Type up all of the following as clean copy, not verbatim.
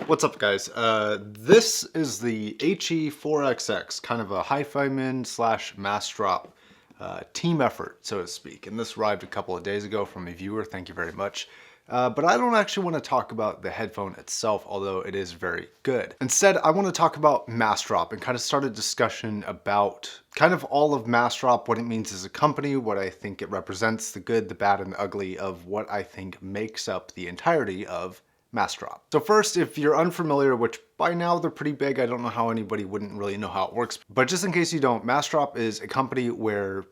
What's up, guys? This is the HE4XX, kind of a hi-fi-min slash Massdrop team effort, so to speak. And this arrived a couple of days ago from a viewer. Thank you very much. But I don't actually want to talk about the headphone itself, although it is very good. Instead, I want to talk about Massdrop and kind of start a discussion about kind of all of Massdrop, what it means as a company, what I think it represents, the good, the bad, and the ugly of what I think makes up the entirety of Massdrop. So first, if you're unfamiliar, which by now they're pretty big, I don't know how anybody wouldn't really know how it works, but just in case you don't, Massdrop is a company where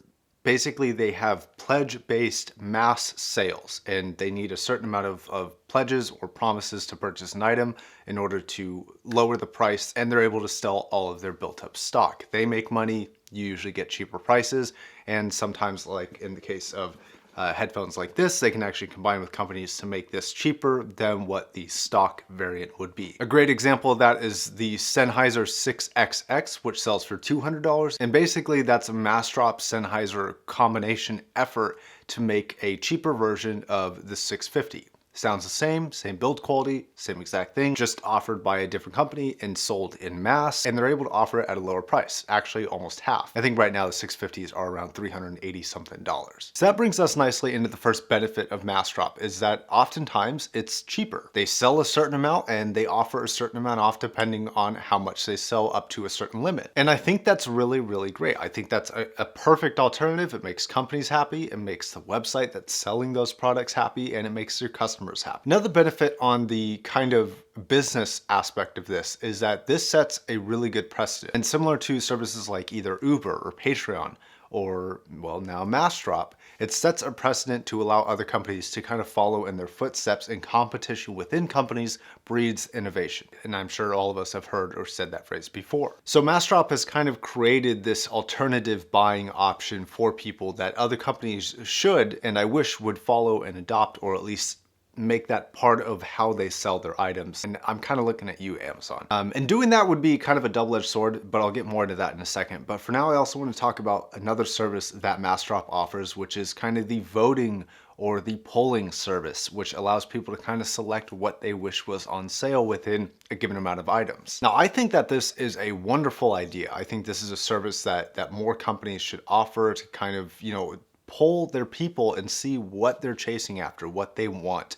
basically they have pledge-based mass sales, and they need a certain amount of pledges or promises to purchase an item in order to lower the price, and they're able to sell all of their built-up stock. They make money, you usually get cheaper prices, and sometimes, like in the case of headphones like this, they can actually combine with companies to make this cheaper than what the stock variant would be. A great example of that is the Sennheiser 6XX, which sells for $200. And basically that's a Massdrop Sennheiser combination effort to make a cheaper version of the 650. Sounds the same build quality, same exact thing, just offered by a different company and sold in mass, and they're able to offer it at a lower price, actually almost half. I think right now the 650s are around $380 something. So that brings us nicely into the first benefit of Massdrop, is that oftentimes it's cheaper. They sell a certain amount and they offer a certain amount off depending on how much they sell up to a certain limit. And I think that's really, really great. I think that's a perfect alternative. It makes companies happy, it makes the website that's selling those products happy, and it makes your customers happy. Another benefit on the kind of business aspect of this is that this sets a really good precedent. And similar to services like either Uber or Patreon or, well, now Massdrop, it sets a precedent to allow other companies to kind of follow in their footsteps, and competition within companies breeds innovation. And I'm sure all of us have heard or said that phrase before. So Massdrop has kind of created this alternative buying option for people that other companies should, and I wish would follow and adopt, or at least make that part of how they sell their items. And I'm kind of looking at you, Amazon. And doing that would be kind of a double-edged sword, but I'll get more into that in a second. But for now, I also want to talk about another service that Massdrop offers, which is kind of the voting or the polling service, which allows people to kind of select what they wish was on sale within a given amount of items. Now, I think that this is a wonderful idea. I think this is a service that more companies should offer to kind of, poll their people and see what they're chasing after, what they want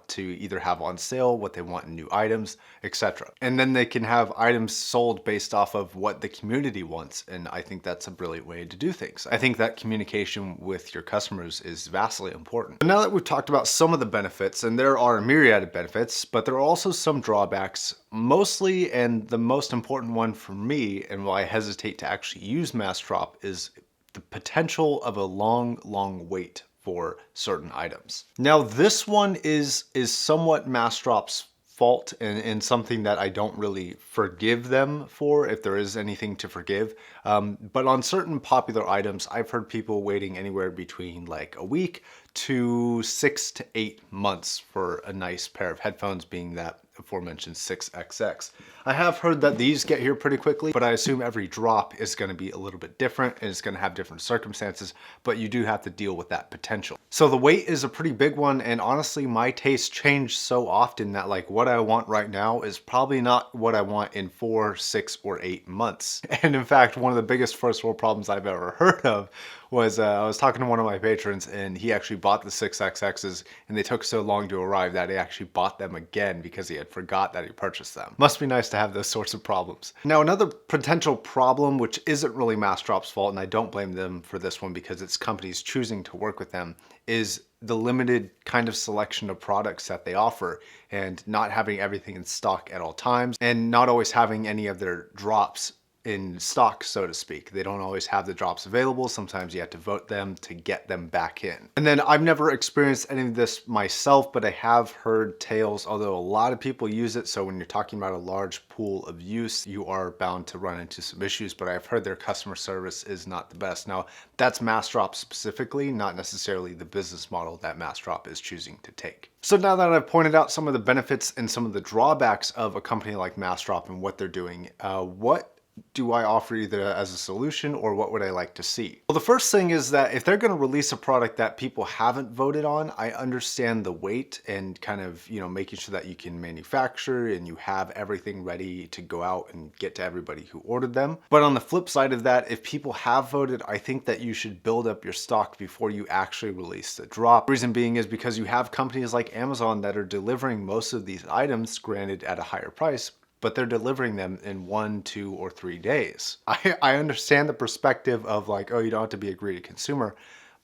to either have on sale, what they want in new items, etc. And then they can have items sold based off of what the community wants. And I think that's a brilliant way to do things. I think that communication with your customers is vastly important. But now that we've talked about some of the benefits, and there are a myriad of benefits, but there are also some drawbacks, mostly, and the most important one for me, and why I hesitate to actually use Massdrop, is the potential of a long wait for certain items. Now, this one is somewhat Massdrop's fault, and something that I don't really forgive them for, if there is anything to forgive. But on certain popular items, I've heard people waiting anywhere between like a week to 6 to 8 months for a nice pair of headphones, being that aforementioned 6XX. I have heard that these get here pretty quickly, but I assume every drop is going to be a little bit different and it's going to have different circumstances, but you do have to deal with that potential. So the wait is a pretty big one, and honestly, my tastes change so often that like what I want right now is probably not what I want in 4, 6, or 8 months. And in fact, one of the biggest first world problems I've ever heard of was I was talking to one of my patrons, and he actually bought the 6XXs, and they took so long to arrive that he actually bought them again because he had forgot that he purchased them. Must be nice to have those sorts of problems. Now, another potential problem, which isn't really Massdrop's fault, and I don't blame them for this one because it's companies choosing to work with them, is the limited kind of selection of products that they offer, and not having everything in stock at all times, and not always having any of their drops in stock, so to speak. They don't always have the drops available. Sometimes you have to vote them to get them back in. And then I've never experienced any of this myself, but I have heard tales, although a lot of people use it. So when you're talking about a large pool of use, you are bound to run into some issues, but I've heard their customer service is not the best. Now, that's Massdrop specifically, not necessarily the business model that Massdrop is choosing to take. So now that I've pointed out some of the benefits and some of the drawbacks of a company like Massdrop and what they're doing, what do I offer either as a solution or what would I like to see? Well, the first thing is that if they're going to release a product that people haven't voted on, I understand the wait and kind of, making sure that you can manufacture and you have everything ready to go out and get to everybody who ordered them. But on the flip side of that, if people have voted, I think that you should build up your stock before you actually release the drop. The reason being is because you have companies like Amazon that are delivering most of these items, granted at a higher price, but they're delivering them in 1, 2, or 3 days. I understand the perspective of like, oh, you don't have to be a greedy consumer,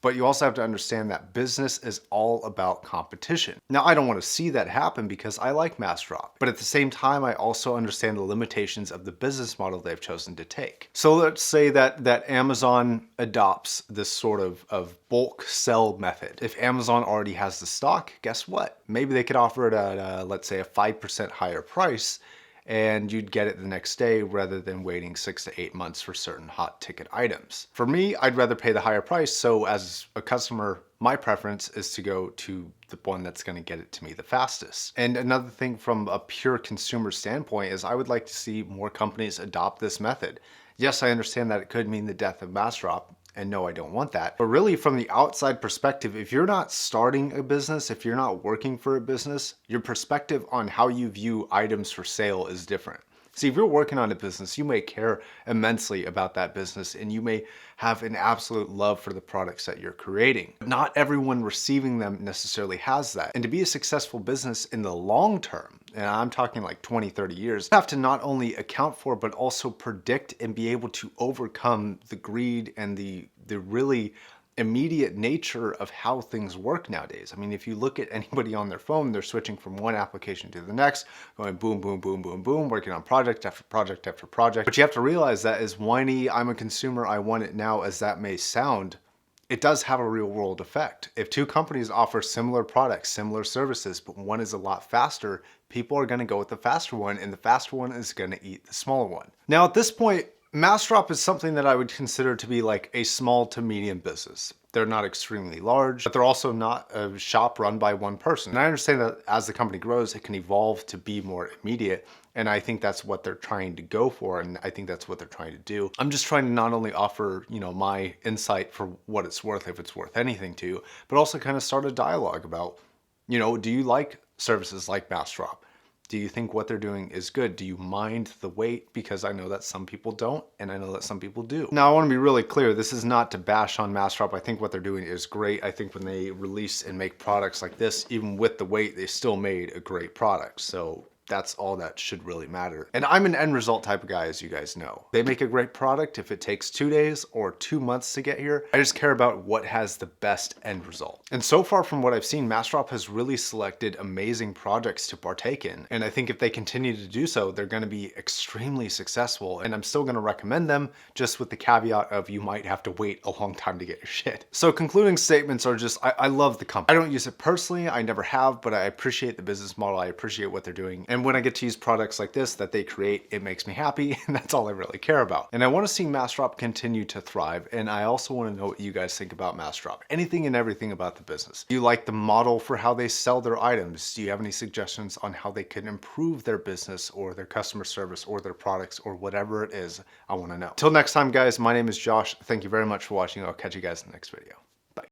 but you also have to understand that business is all about competition. Now, I don't want to see that happen because I like Massdrop, but at the same time, I also understand the limitations of the business model they've chosen to take. So let's say that Amazon adopts this sort of bulk sell method. If Amazon already has the stock, guess what? Maybe they could offer it at, let's say, a 5% higher price, and you'd get it the next day rather than waiting 6 to 8 months for certain hot ticket items. For me, I'd rather pay the higher price, so as a customer, my preference is to go to the one that's going to get it to me the fastest. And another thing from a pure consumer standpoint is I would like to see more companies adopt this method. Yes, I understand that it could mean the death of Massdrop, and no, I don't want that. But really, from the outside perspective, if you're not starting a business, if you're not working for a business, your perspective on how you view items for sale is different. See, if you're working on a business, you may care immensely about that business and you may have an absolute love for the products that you're creating. But not everyone receiving them necessarily has that. And to be a successful business in the long term, and I'm talking like 20, 30 years, you have to not only account for, but also predict and be able to overcome the greed and the really immediate nature of how things work nowadays. I mean, if you look at anybody on their phone, they're switching from one application to the next, going boom, boom, boom, boom, boom, working on project after project after project. But you have to realize that as whiny, I'm a consumer, I want it now, as that may sound, it does have a real world effect. If two companies offer similar products, similar services, but one is a lot faster, people are going to go with the faster one, and the faster one is going to eat the smaller one. Now, at this point, Massdrop is something that I would consider to be like a small to medium business. They're not extremely large, but they're also not a shop run by one person. And I understand that as the company grows, it can evolve to be more immediate. And I think that's what they're trying to go for. And I think that's what they're trying to do. I'm just trying to not only offer, my insight for what it's worth, if it's worth anything to you, but also kind of start a dialogue about, do you like services like Massdrop? Do you think what they're doing is good? Do you mind the wait? Because I know that some people don't, and I know that some people do. Now, I want to be really clear. This is not to bash on Massdrop. I think what they're doing is great. I think when they release and make products like this, even with the wait, they still made a great product. So that's all that should really matter. And I'm an end result type of guy, as you guys know. They make a great product if it takes 2 days or 2 months to get here. I just care about what has the best end result. And so far from what I've seen, Massdrop has really selected amazing projects to partake in. And I think if they continue to do so, they're going to be extremely successful. And I'm still going to recommend them, just with the caveat of you might have to wait a long time to get your shit. So concluding statements are just, I love the company. I don't use it personally. I never have, but I appreciate the business model. I appreciate what they're doing. And when I get to use products like this that they create, it makes me happy, and that's all I really care about. And I want to see Massdrop continue to thrive, and I also want to know what you guys think about Massdrop. Anything and everything about the business. Do you like the model for how they sell their items? Do you have any suggestions on how they can improve their business or their customer service or their products or whatever it is? I want to know. Till next time, guys, my name is Josh. Thank you very much for watching. I'll catch you guys in the next video.